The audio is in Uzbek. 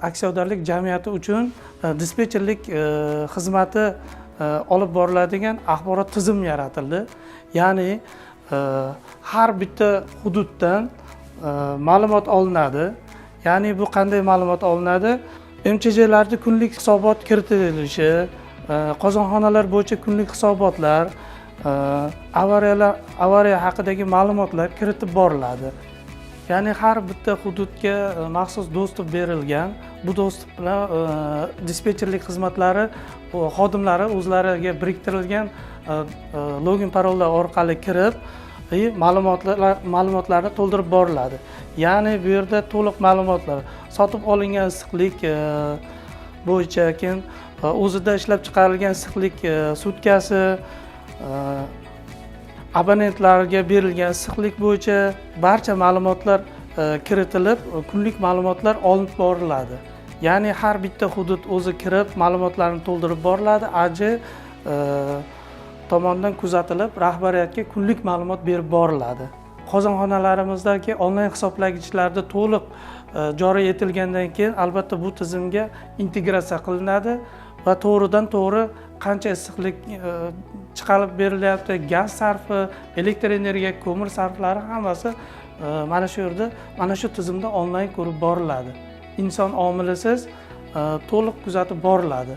aksiyadorlik jamiyati uchun dispetcherlik xizmati olib boriladigan axborot tizim yaratildi. Ya'ni har bitta hududdan ma'lumot olinadi. Ya'ni bu qanday ma'lumot olinadi? MCJlarda kunlik hisobot kiritilishi, qozonxonalar bo'yicha kunlik hisobotlar, avariya haqidagi ma'lumotlar kiritib boriladi. Ya'ni har bitta hududga maxsus dostуп berilgan. Bu dostуп bilan dispetcherlik xizmatlari xodimlari o'zlariga biriktirilgan login parollar orqali kirib, ma'lumotlarni to'ldirib boriladi. Ya'ni bu yerda to'liq ma'lumotlar, sotib olingan issiqlik bo'yicha, keyin o'zida ishlab chiqarilgan issiqlik sutkasi, abonentlarga berilgan issiqlik bo'yicha barcha ma'lumotlar kiritilib, kunlik ma'lumotlar olinib boriladi. Ya'ni har bitta hudud o'zi kirib, ma'lumotlarni to'ldirib boriladi. AJ tomonidan kuzatilib, rahbariyatga kunlik ma'lumot berib boriladi. Qozonxonalarimizdagi onlayn hisoblagichlarda to'liq joriy etilgandan keyin albatta bu tizimga integratsiya qilinadi va to'g'ridan-to'g'ri qancha issiqlik chiqarib berilyapti, gaz sarfi, elektr energiya, ko'mir sarflari hammasi mana shu yerda, mana shu tizimda onlayn ko'rib boriladi. Inson omilisiz to'liq kuzatib boriladi.